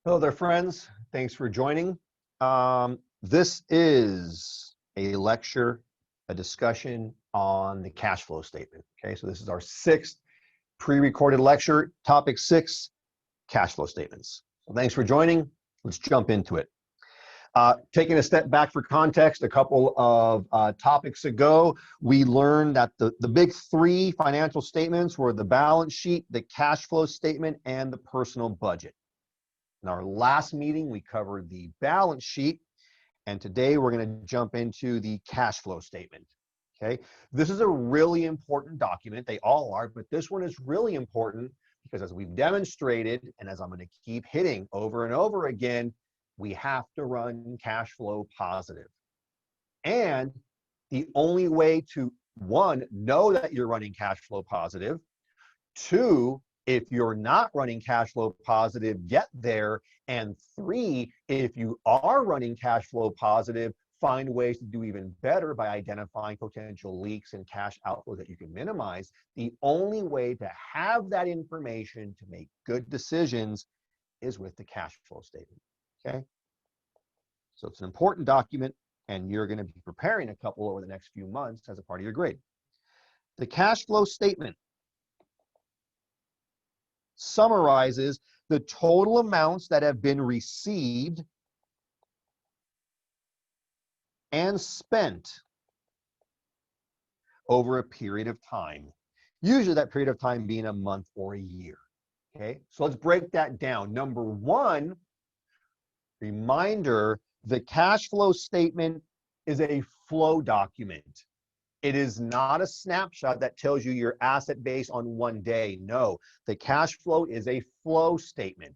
Hello there, friends. Thanks for joining. This is a lecture, a discussion on the cash flow statement. Okay, so this is our sixth pre-recorded lecture, topic 6, cash flow statements. So thanks for joining. Let's jump into it. Taking a step back for context, a couple of topics ago, we learned that the big 3 financial statements were the balance sheet, the cash flow statement, and the personal budget. In our last meeting, we covered the balance sheet, and today we're going to jump into the cash flow statement. Okay, this is a really important document. They all are, but this one is really important because, as we've demonstrated, and as I'm going to keep hitting over and over again, we have to run cash flow positive. And the only way to, 1, know that you're running cash flow positive, 2, if you're not running cash flow positive, get there. And 3, if you are running cash flow positive, find ways to do even better by identifying potential leaks and cash outflows that you can minimize. The only way to have that information to make good decisions is with the cash flow statement. Okay? So it's an important document, and you're going to be preparing a couple over the next few months as a part of your grade. The cash flow statement summarizes the total amounts that have been received and spent over a period of time, usually that period of time being a month or a year. Okay, so let's break that down. Number 1, reminder, the cash flow statement is a flow document. It is not a snapshot that tells you your asset base on one day. No, the cash flow is a flow statement.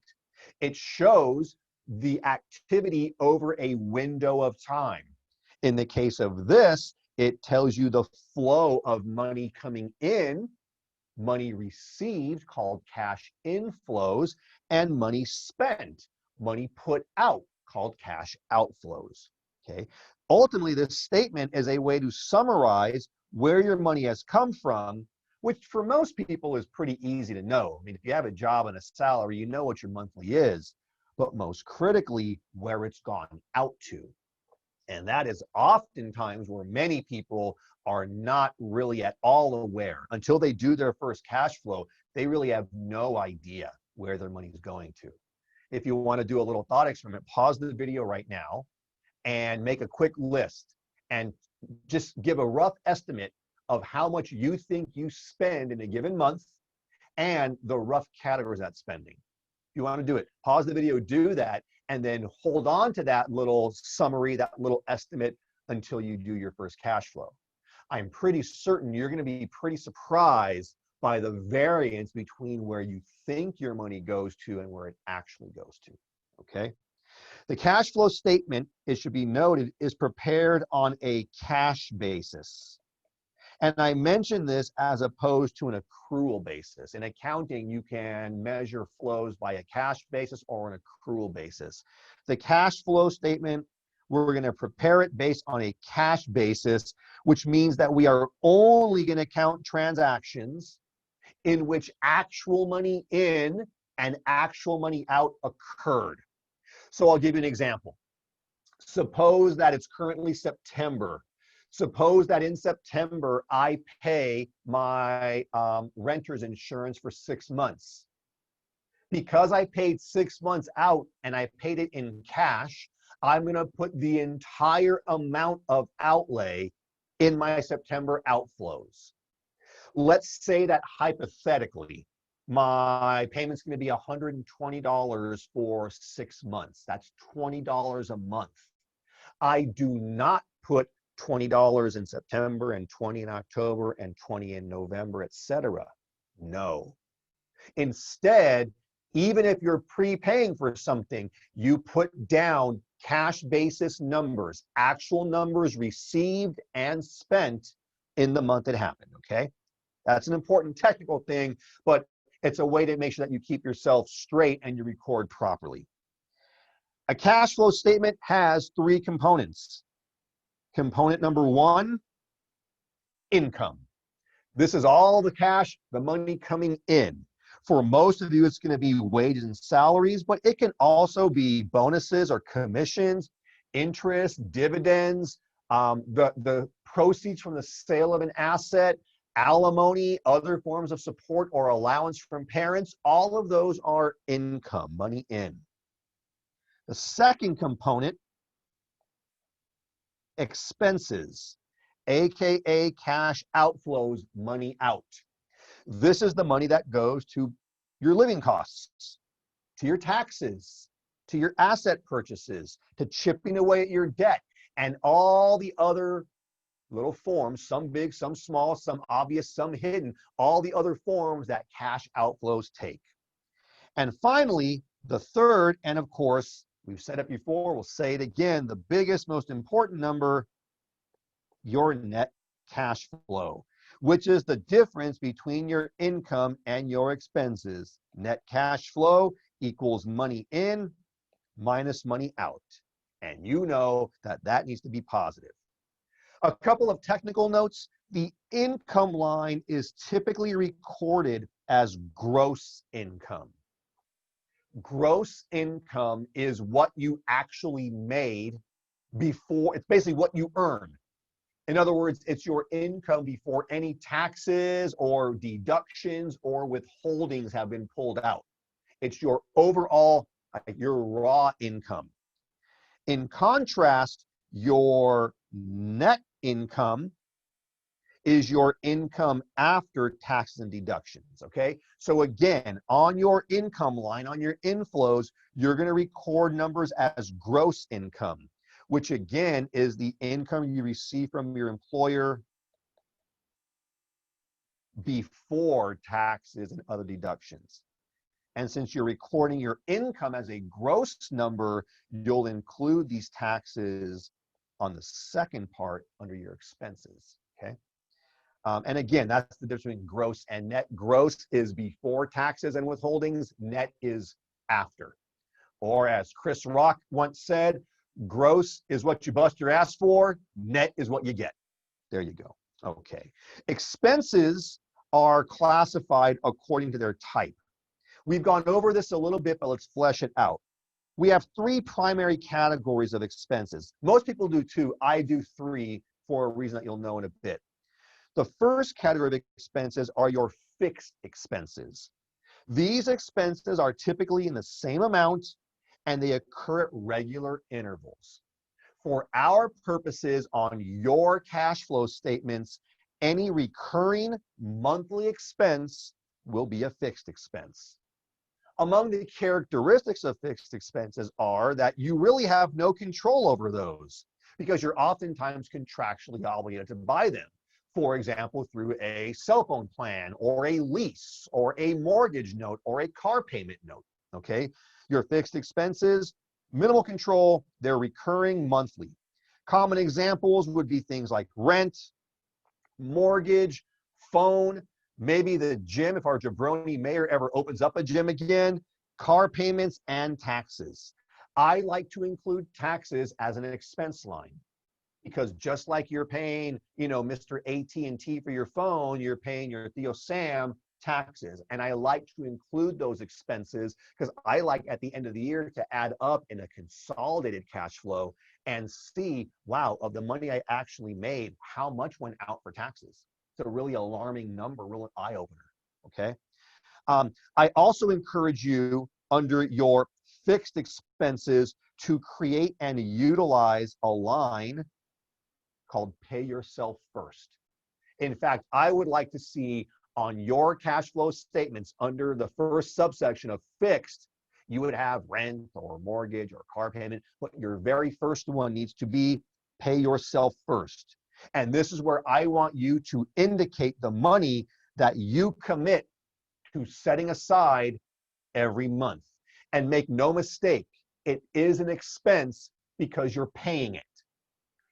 It shows the activity over a window of time. In the case of this, it tells you the flow of money coming in, money received, called cash inflows, and money spent, money put out, called cash outflows. Okay. Ultimately, this statement is a way to summarize where your money has come from, which for most people is pretty easy to know. I mean, if you have a job and a salary, you know what your monthly is, but most critically, where it's gone out to. And that is oftentimes where many people are not really at all aware. Until they do their first cash flow, they really have no idea where their money is going to. If you want to do a little thought experiment, pause the video right now and make a quick list and just give a rough estimate of how much you think you spend in a given month and the rough categories of that spending. If you want to do it, pause the video, do that, and then hold on to that little summary, that little estimate until you do your first cash flow. I'm pretty certain you're going to be pretty surprised by the variance between where you think your money goes to and where it actually goes to. Okay? The cash flow statement, it should be noted, is prepared on a cash basis. And I mention this as opposed to an accrual basis. In accounting, you can measure flows by a cash basis or an accrual basis. The cash flow statement, we're going to prepare it based on a cash basis, which means that we are only going to count transactions in which actual money in and actual money out occurred. So I'll give you an example. Suppose that it's currently September. Suppose that in September, I pay my renter's insurance for 6 months. Because I paid 6 months out and I paid it in cash, I'm going to put the entire amount of outlay in my September outflows. Let's say that hypothetically, my payment's going to be $120 for 6 months. That's $20 a month. I do not put $20 in September and $20 in October and $20 in November, etc. No. Instead, even if you're prepaying for something, you put down cash basis numbers, actual numbers received and spent in the month it happened, okay? That's an important technical thing, but it's a way to make sure that you keep yourself straight and you record properly. A cash flow statement has 3 components. Component number 1, income. This is all the cash, the money coming in. For most of you, it's going to be wages and salaries, but it can also be bonuses or commissions, interest, dividends, the proceeds from the sale of an asset, alimony, other forms of support or allowance from parents. All of those are income, money in. The second component, expenses, aka cash outflows, money out. This is the money that goes to your living costs, to your taxes, to your asset purchases, to chipping away at your debt, and all the other little forms, some big, some small, some obvious, some hidden, all the other forms that cash outflows take. And finally, the third, and of course, we've said it before, we'll say it again, the biggest, most important number, your net cash flow, which is the difference between your income and your expenses. Net cash flow equals money in minus money out. And you know that that needs to be positive. A couple of technical notes. The income line is typically recorded as gross income. Gross income is what you actually made before, it's basically what you earned. In other words, it's your income before any taxes or deductions or withholdings have been pulled out. It's your overall, your raw income. In contrast, your net income is your income after taxes and deductions, okay? So again, on your income line, on your inflows, you're gonna record numbers as gross income, which again is the income you receive from your employer before taxes and other deductions. And since you're recording your income as a gross number, you'll include these taxes on the second part under your expenses, okay? And again, that's the difference between gross and net. Gross is before taxes and withholdings, net is after. Or as Chris Rock once said, gross is what you bust your ass for, net is what you get. There you go. Okay. Expenses are classified according to their type. We've gone over this a little bit, but let's flesh it out. We have three primary categories of expenses. Most people do two. I do three for a reason that you'll know in a bit. The first category of expenses are your fixed expenses. These expenses are typically in the same amount and they occur at regular intervals. For our purposes on your cash flow statements, any recurring monthly expense will be a fixed expense. Among the characteristics of fixed expenses are that you really have no control over those because you're oftentimes contractually obligated to buy them. For example, through a cell phone plan or a lease or a mortgage note or a car payment note, okay? Your fixed expenses, minimal control, they're recurring monthly. Common examples would be things like rent, mortgage, phone, maybe the gym, if our jabroni mayor ever opens up a gym again, car payments, and taxes. I like to include taxes as an expense line because just like you're paying, you know, Mr. AT&T for your phone, you're paying your Theo Sam taxes. And I like to include those expenses because I like at the end of the year to add up in a consolidated cash flow and see, wow, of the money I actually made, how much went out for taxes? It's a really alarming number, real eye-opener, okay? I also encourage you under your fixed expenses to create and utilize a line called Pay Yourself First. In fact, I would like to see on your cash flow statements under the first subsection of fixed, you would have rent or mortgage or car payment, but your very first one needs to be Pay Yourself First. And this is where I want you to indicate the money that you commit to setting aside every month. And make no mistake, it is an expense because you're paying it.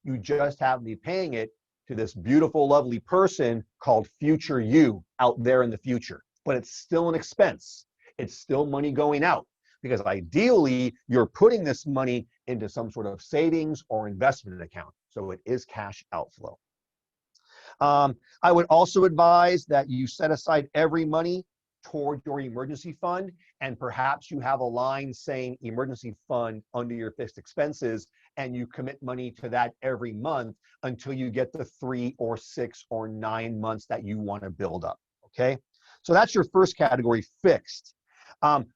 You just happen to be paying it to this beautiful, lovely person called future you out there in the future. But it's still an expense. It's still money going out because ideally you're putting this money into some sort of savings or investment account. So it is cash outflow. I would also advise that you set aside every money toward your emergency fund, and perhaps you have a line saying emergency fund under your fixed expenses, and you commit money to that every month until you get the 3 or 6 or 9 months that you want to build up, okay? So that's your first category, fixed.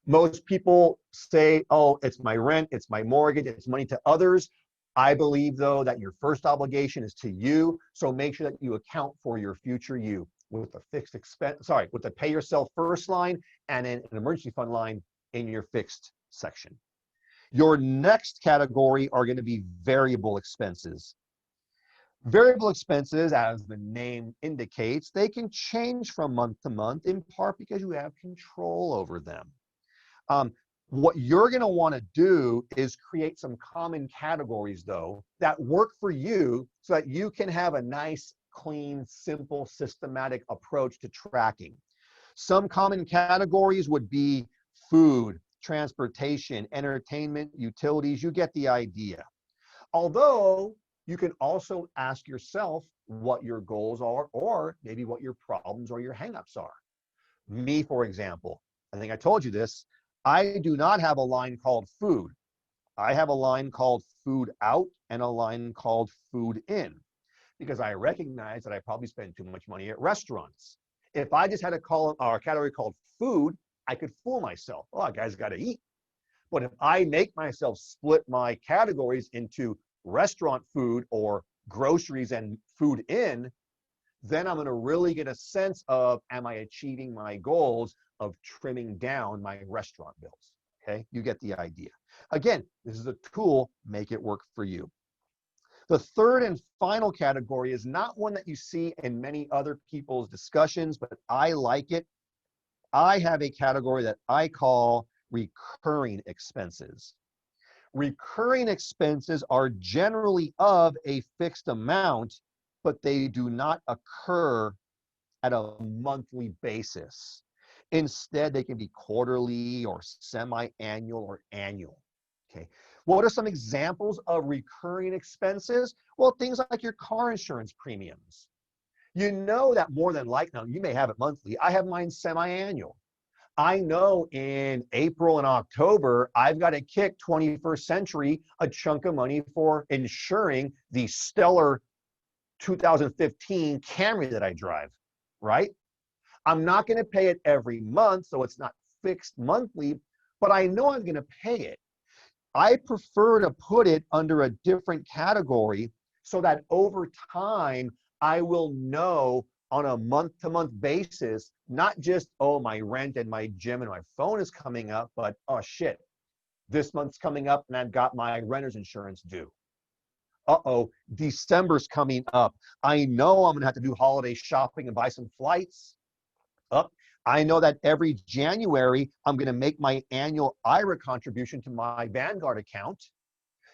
Most people say, oh, it's my rent, it's my mortgage, it's money to others. I believe, though, that your first obligation is to you, so make sure that you account for your future you with the fixed expense, with the pay yourself first line and an emergency fund line in your fixed section. Your next category are going to be variable expenses. Variable expenses, as the name indicates, they can change from month to month, in part because you have control over them. What you're going to want to do is create some common categories, though, that work for you so that you can have a nice, clean, simple, systematic approach to tracking. Some common categories would be food, transportation, entertainment, utilities. You get the idea. Although you can also ask yourself what your goals are, or maybe what your problems or your hangups are. Me, for example, I think I told you this, I do not have a line called food. I have a line called food out and a line called food in, because I recognize that I probably spend too much money at restaurants. If I just had a column or a category called food, I could fool myself. Oh, guys got to eat. But if I make myself split my categories into restaurant food or groceries and food in, then I'm going to really get a sense of, am I achieving my goals of trimming down my restaurant bills? Okay, you get the idea. Again, this is a tool, make it work for you. The third and final category is not one that you see in many other people's discussions, but I like it. I have a category that I call recurring expenses. Recurring expenses are generally of a fixed amount, but they do not occur at a monthly basis. Instead, they can be quarterly or semi-annual or annual. Okay. What are some examples of recurring expenses? Well, things like your car insurance premiums. You know that more than likely, now you may have it monthly. I have mine semi-annual. I know in April and October, I've got to kick 21st Century a chunk of money for insuring the stellar 2015 Camry that I drive, right? I'm not going to pay it every month, so it's not fixed monthly, but I know I'm going to pay it. I prefer to put it under a different category so that over time, I will know on a month-to-month basis, not just, oh, my rent and my gym and my phone is coming up, but, oh, shit, this month's coming up and I've got my renter's insurance due. Uh-oh, December's coming up. I know I'm going to have to do holiday shopping and buy some flights. I know that every January, I'm going to make my annual IRA contribution to my Vanguard account.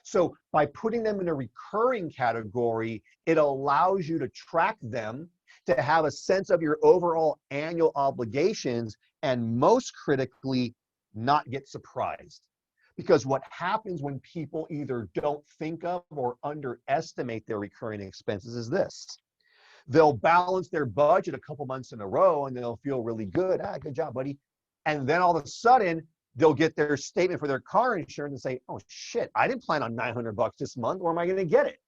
So by putting them in a recurring category, it allows you to track them, to have a sense of your overall annual obligations, and most critically, not get surprised. Because what happens when people either don't think of or underestimate their recurring expenses is this. They'll balance their budget a couple months in a row and they'll feel really good. Ah, good job, buddy. And then all of a sudden, they'll get their statement for their car insurance and say, oh shit, I didn't plan on $900 this month. Where am I going to get it?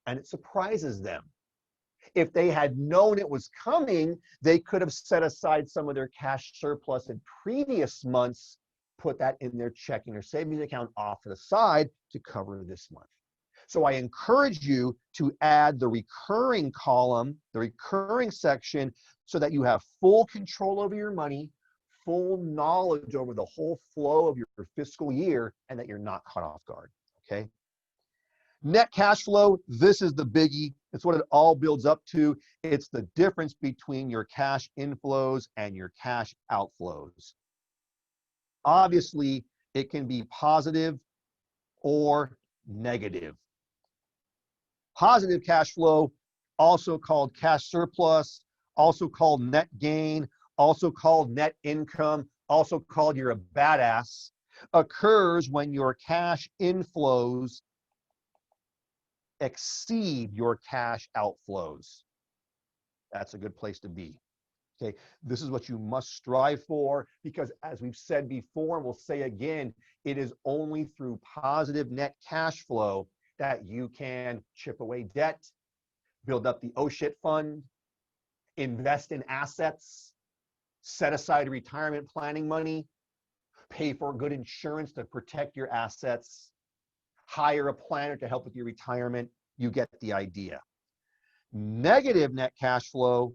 And it surprises them. If they had known it was coming, they could have set aside some of their cash surplus in previous months, put that in their checking or savings account off to the side to cover this month. So I encourage you to add the recurring column, the recurring section, so that you have full control over your money, full knowledge over the whole flow of your fiscal year, and that you're not caught off guard, okay? Net cash flow, this is the biggie. It's what it all builds up to. It's the difference between your cash inflows and your cash outflows. Obviously, it can be positive or negative. Positive cash flow, also called cash surplus, also called net gain, also called net income, also called you're a badass, occurs when your cash inflows exceed your cash outflows. That's a good place to be. Okay, this is what you must strive for, because as we've said before, and we'll say again, it is only through positive net cash flow that you can chip away debt, build up the oh shit fund, invest in assets, set aside retirement planning money, pay for good insurance to protect your assets, hire a planner to help with your retirement. You get the idea. Negative net cash flow,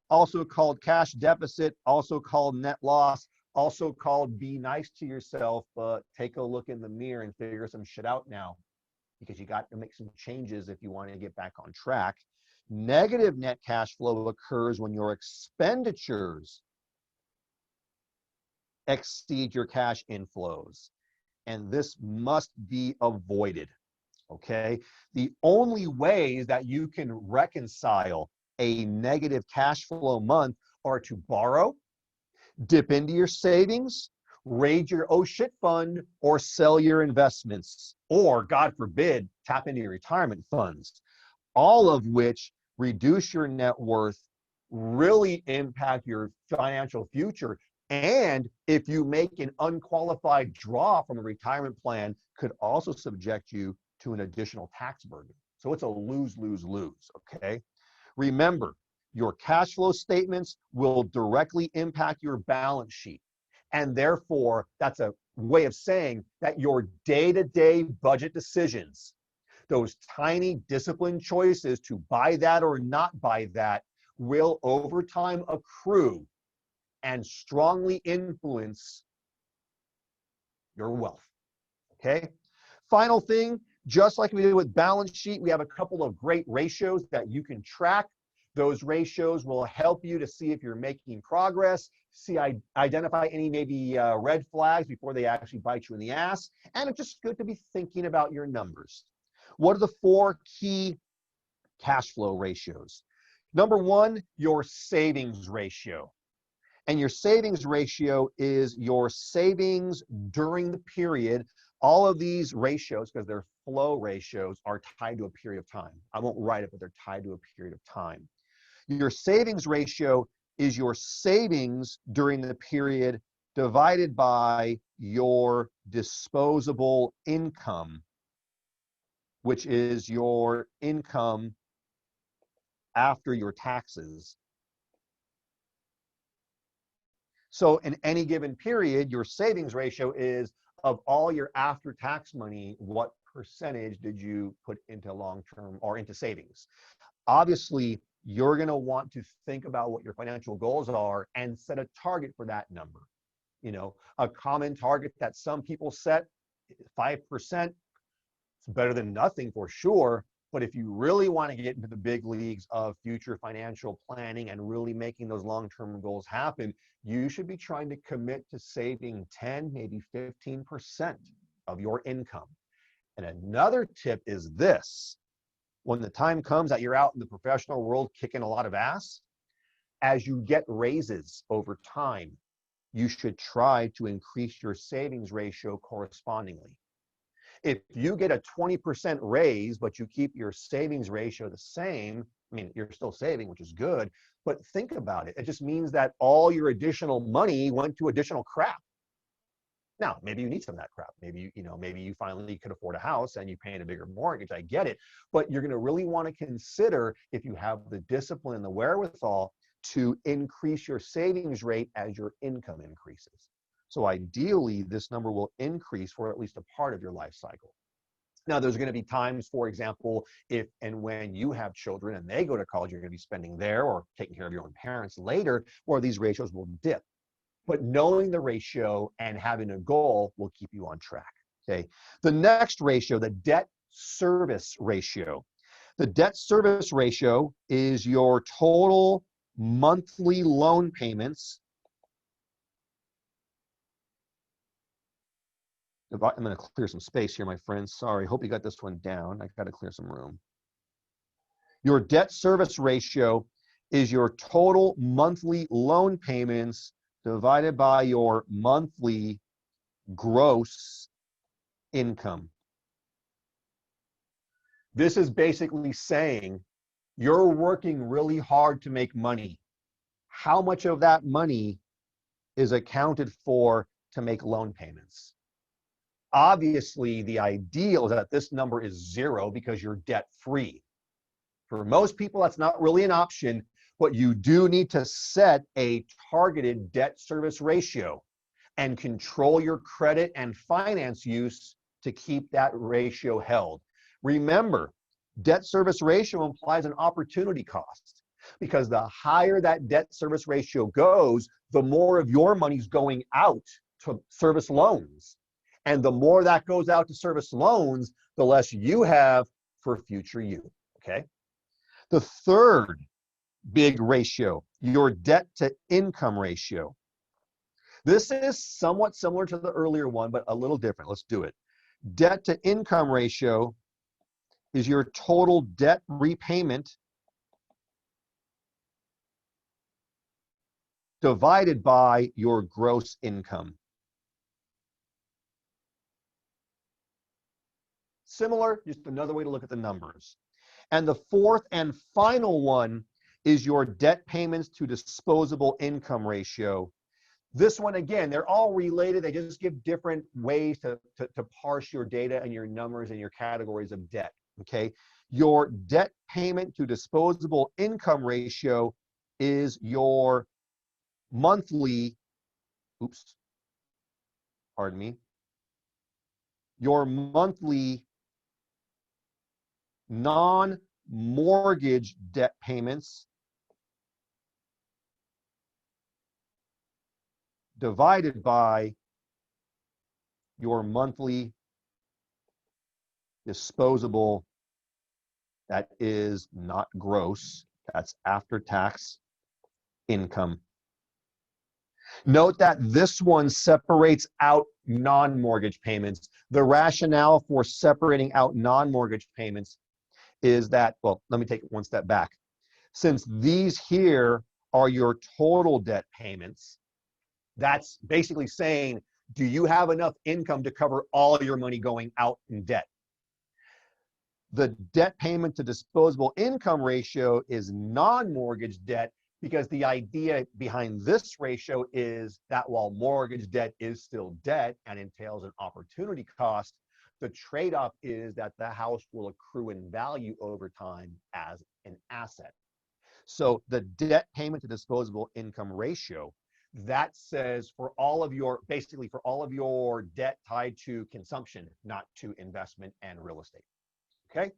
also called cash deficit, also called net loss, also called be nice to yourself, but take a look in the mirror and figure some shit out now, because you got to make some changes if you want to get back on track. Negative net cash flow occurs when your expenditures exceed your cash inflows, and this must be avoided. Okay, the only ways that you can reconcile a negative cash flow month are to borrow, dip into your savings, raid your oh shit fund, or sell your investments, or God forbid, tap into your retirement funds, all of which reduce your net worth, really impact your financial future. And if you make an unqualified draw from a retirement plan, could also subject you to an additional tax burden. So it's a lose, lose, lose, okay? Remember, your cash flow statements will directly impact your balance sheet. And therefore, that's a way of saying that your day-to-day budget decisions, those tiny disciplined choices to buy that or not buy that, will over time accrue and strongly influence your wealth, okay? Final thing, just like we did with balance sheet, we have a couple of great ratios that you can track. Those ratios will help you to see if you're making progress, identify any maybe red flags before they actually bite you in the ass. And it's just good to be thinking about your numbers. What are the 4 key cash flow ratios? Number 1, your savings ratio. And your savings ratio is your savings during the period. All of these ratios, because they're flow ratios, are tied to a period of time. I won't write it, but they're tied to a period of time. Your savings ratio is your savings during the period divided by your disposable income, which is your income after your taxes. So in any given period, your savings ratio is, of all your after-tax money, what percentage did you put into long-term or into savings? Obviously, you're going to want to think about what your financial goals are and set a target for that number. You know, a common target that some people set, 5%, it's better than nothing for sure. But if you really want to get into the big leagues of future financial planning and really making those long-term goals happen, you should be trying to commit to saving 10, maybe 15% of your income. And another tip is this: when the time comes that you're out in the professional world kicking a lot of ass, as you get raises over time, you should try to increase your savings ratio correspondingly. If you get a 20% raise, but you keep your savings ratio the same, I mean, you're still saving, which is good, but think about it. It just means that all your additional money went to additional crap. Now, maybe you need some of that crap. Maybe maybe you finally could afford a house and you pay a bigger mortgage. I get it. But you're going to really want to consider, if you have the discipline and the wherewithal, to increase your savings rate as your income increases. So ideally, this number will increase for at least a part of your life cycle. Now, there's going to be times, for example, if and when you have children and they go to college, you're going to be spending there or taking care of your own parents later, where these ratios will dip. But knowing the ratio and having a goal will keep you on track, okay? The next ratio, the debt service ratio. The debt service ratio is your total monthly loan payments. I'm going to clear some space here, my friends. Sorry, hope you got this one down. I got to clear some room. Your debt service ratio is your total monthly loan payments divided by your monthly gross income. This is basically saying you're working really hard to make money. how much of that money is accounted for to make loan payments? Obviously, the ideal is that this number is 0 because you're debt free. For most people, that's not really an option, but you do need to set a targeted debt service ratio and control your credit and finance use to keep that ratio held. Remember, debt service ratio implies an opportunity cost, because the higher that debt service ratio goes, the more of your money's going out to service loans. And the more that goes out to service loans, the less you have for future you, okay? The third big ratio, your debt to income ratio. This is somewhat similar to the earlier one, but a little different. Let's do it. Debt to income ratio is your total debt repayment divided by your gross income. Similar, just another way to look at the numbers. And the fourth and final one is your debt payments to disposable income ratio. This one, again, they're all related. They just give different ways to parse your data and your numbers and your categories of debt, okay? Your debt payment to disposable income ratio is your monthly, your monthly non-mortgage debt payments divided by your monthly disposable, that is not gross, that's after tax income. Note that this one separates out non-mortgage payments. The rationale for separating out non-mortgage payments is that, well, let me take it one step back. Since these here are your total debt payments, that's basically saying, do you have enough income to cover all your money going out in debt? The debt payment to disposable income ratio is non-mortgage debt, because the idea behind this ratio is that while mortgage debt is still debt and entails an opportunity cost, the trade-off is that the house will accrue in value over time as an asset. So the debt payment to disposable income ratio, that says for all of your, basically for all of your debt tied to consumption, not to investment and real estate, okay?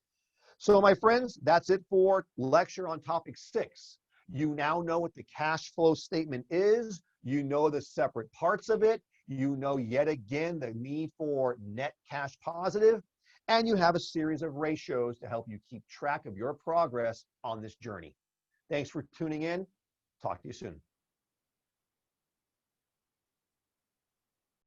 So my friends, that's it for lecture on topic 6. You now know what the cash flow statement is. You know the separate parts of it. You know yet again the need for net cash positive, and you have a series of ratios to help you keep track of your progress on this journey. Thanks for tuning in. Talk to you soon.